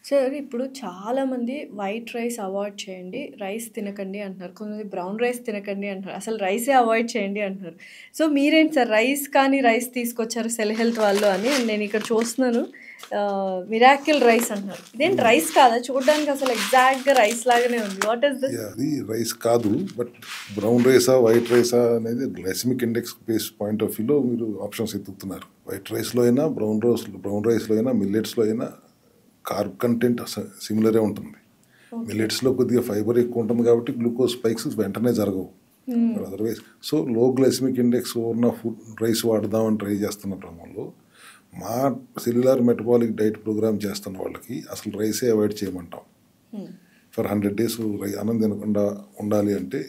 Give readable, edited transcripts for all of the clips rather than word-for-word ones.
Sir ఇప్పుడు చాలామంది white rice avoid చేయండి. రైస్ తినకండి అంటున్నారు. కొంతమంది బ్రౌన్ రైస్ తినకండి అంటున్నారు. అసలు రైసే అవాయిడ్ చేయండి అంటున్నారు. సో, మీరేంటి సార్ రైస్ తీసుకొచ్చారు సెల్ హెల్త్ వాళ్ళు అని నేను ఇక్కడ చూస్తున్నాను. మిరాకిల్ రైస్ అంటున్నారు. ఇదేంటి రైస్ కాదా? చూడడానికి అసలు ఎగ్జాక్ట్‌గా రైస్ లాగానే ఉంది. What is this? అది రైస్ కాదు. బట్ బ్రౌన్ రైసా వైట్ రైసా అనేది glycemic index base point of వ్యూలో మీరు ఆప్షన్స్ ఎత్తుతున్నారు. వైట్ రైస్లో అయినా బ్రౌన్ రైస్లో అయినా మిల్లెట్స్లో అయినా కార్బ్ కంటెంట్ సిమిలరే ఉంటుంది. మిల్లెట్స్లో కొద్దిగా ఫైబర్ ఎక్కువ ఉంటుంది కాబట్టి గ్లూకోజ్ స్పైక్స్ వెంటనే జరగవు. అదర్వైజ్ సో లో గ్లైసెమిక్ ఇండెక్స్ ఉన్న ఫుడ్ రైస్ వాడదామని ట్రై చేస్తున్న క్రమంలో మా సెల్యులార్ మెటబాలిక్ డైట్ ప్రోగ్రామ్ చేస్తున్న వాళ్ళకి అసలు రైసే అవాయిడ్ చేయమంటాం. ఫర్ 100 days అన్నం తినకుండా ఉండాలి అంటే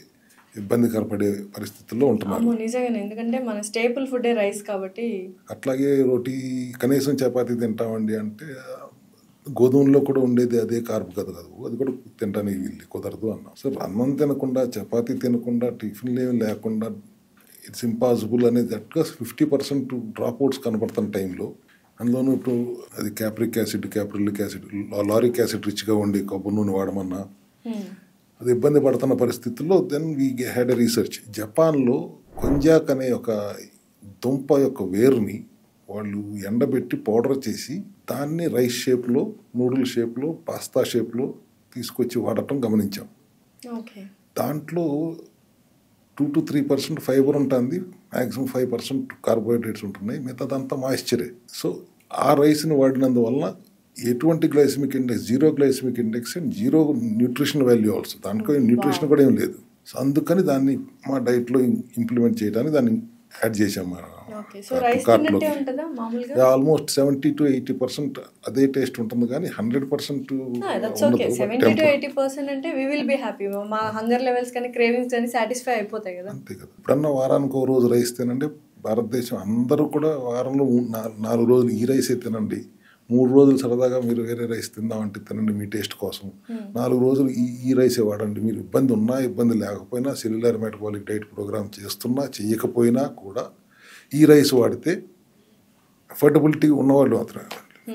ఇబ్బందికరపడే పరిస్థితుల్లో ఉంటున్నారు. నిజంగానే, ఎందుకంటే మన స్టేపుల్ ఫుడే రైస్ కాబట్టి. అట్లాగే రోటీ కనీసం చపాతీ తింటామండి అంటే గోధుమలో కూడా ఉండేది అదే కార్బ్ కదా, అది కూడా తినడానికి వీళ్ళు కుదరదు అన్నాం. సో అన్నం తినకుండా చపాతీ తినకుండా టిఫిన్లు ఏమి లేకుండా ఇట్స్ ఇంపాసిబుల్ అనేది అట్గా 50% డ్రాప్ అవుట్స్ కనబడుతున్న టైంలో, అందులోనూ ఇప్పుడు అది క్యాప్రిక్ యాసిడ్ లారిక్ యాసిడ్ రిచ్గా ఉండి కొబ్బరి నూనె వాడమన్నా అది ఇబ్బంది పడుతున్న పరిస్థితుల్లో then we had a research. జపాన్లో కొంజాక్ అనే ఒక దుంప యొక్క వేరుని వాళ్ళు ఎండబెట్టి పౌడర్ చేసి దాన్ని రైస్ షేప్లో, నూడిల్ షేప్లో, పాస్తా షేప్లో తీసుకొచ్చి వాడటం గమనించాం. దాంట్లో 2 to 3% ఫైబర్ ఉంటుంది, మ్యాక్సిమం 5% కార్బోహైడ్రేట్స్ ఉంటున్నాయి, మిగతాదంతా మాయిశ్చరే. సో ఆ రైస్ని వాడినందువల్ల ఎటువంటి glycemic index, zero glycemic index and zero nutrition value also, దాంట్లో న్యూట్రిషన్ కూడా ఏం లేదు. సో అందుకని దాన్ని మా డైట్లో ఇంప్లిమెంట్ చేయడానికి దాన్ని యాడ్ చేసాం. ఆల్మోస్ట్ 70 to 80% అదే టేస్ట్ ఉంటుంది, కానీ 100% అంతే కదా. ఇప్పుడన్నా వారానికి 1 రోజు రైస్ తినండి. భారతదేశం అందరూ కూడా వారంలో 4 రోజులు ఈ రైసే తినండి. 3 రోజులు సరదాగా మీరు వేరే రైస్ తిందామంటే తినండి మీ టేస్ట్ కోసం. 4 రోజులు ఈ రైసే వాడండి. మీరు ఇబ్బంది ఉన్నా ఇబ్బంది లేకపోయినా, సెల్యులార్ మెటబాలిక్ డైట్ ప్రోగ్రామ్ చేస్తున్నా చేయకపోయినా కూడా ఈ రైస్ వాడితే అఫోర్డబిలిటీ ఉన్నవాళ్ళు మాత్రం,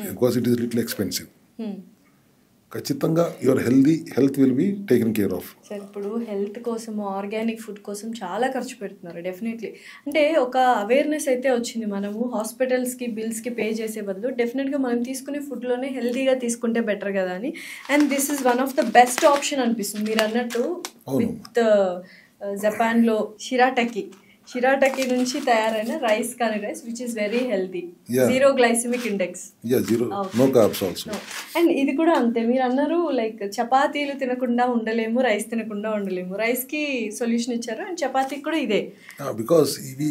because it is little expensive. ఖచ్చితంగా your health will be taken care of. Sir ఇప్పుడు హెల్త్ కోసం, ఆర్గానిక్ ఫుడ్ కోసం చాలా ఖర్చు పెడుతున్నారు డెఫినెట్లీ. అంటే ఒక అవేర్నెస్ అయితే వచ్చింది, మనము హాస్పిటల్స్కి బిల్స్కి పే చేసే బదులు డెఫినెట్గా మనం తీసుకునే ఫుడ్లోనే హెల్తీగా తీసుకుంటే బెటర్ కదా అని. And this is one of the best option అనిపిస్తుంది మీరు అన్నట్టు. విత్ జపాన్లో షిరాటకి నుంచి తయారైన రైస్ కానీ rice which is very healthy, zero glycemic index, and ఇది కూడా అంతే. మీరు అన్నారు లైక్ చపాతీలు తినకుండా ఉండలేము, రైస్ తినకుండా ఉండలేము. రైస్ కి సొల్యూషన్ ఇచ్చారు అండ్ చపాతీకి కూడా ఇదే. బికాస్ ఇవి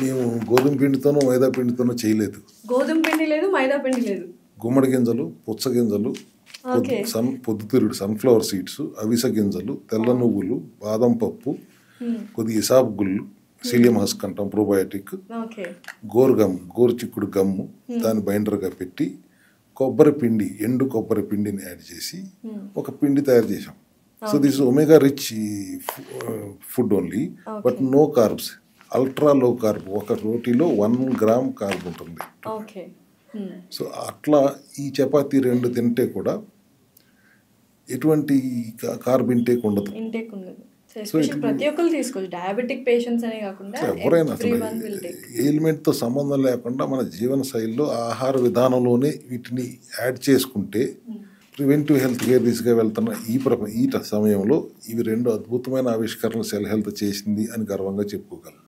మేము గోధుమ పిండితోనో మైదా పిండితోనో చేయలేదు. గోధుమ పిండి లేదు, మైదా పిండి లేదు. గుమ్మడి గింజలు, పుచ్చ గింజలు, పొద్దుతిరుగుడు సన్ఫ్లవర్ సీడ్స్, అవిసె గింజలు, తెల్ల నువ్వులు, బాదం పప్పు, కొద్ది ఇసాబ్ గుళ్ళు, సీలియం హస్క్ అంటాం, ప్రోబయోటిక్, గోరు చిక్కుడు గమ్ము దాన్ని బైండర్గా పెట్టి ఎండు కొబ్బరి పిండిని యాడ్ చేసి ఒక పిండి తయారు చేసాం. So this is omega rich food only, but no carbs, ultra low carb. ఒక రోటీలో 1 gram కార్బ్ ఉంటుంది. సో అట్లా ఈ చపాతీ 2 తింటే కూడా ఎటువంటి కార్బ్ ఇంటేక్ ఉండదు. ప్రతి ఒక్కరు తీసుకోవచ్చు, డయాబెటిక్ పేషెంట్స్ అనే కాకుండా ఎవరైనా ఎయిల్మెంట్తో సంబంధం లేకుండా మన జీవన శైలిలో, ఆహార విధానంలోనే వీటిని యాడ్ చేసుకుంటే ప్రివెంటివ్ హెల్త్ కేర్ దిశగా వెళ్తున్న ఈ సమయంలో ఇవి 2 అద్భుతమైన ఆవిష్కరణలు సెల్ హెల్త్ చేసింది అని గర్వంగా చెప్పుకోగలం.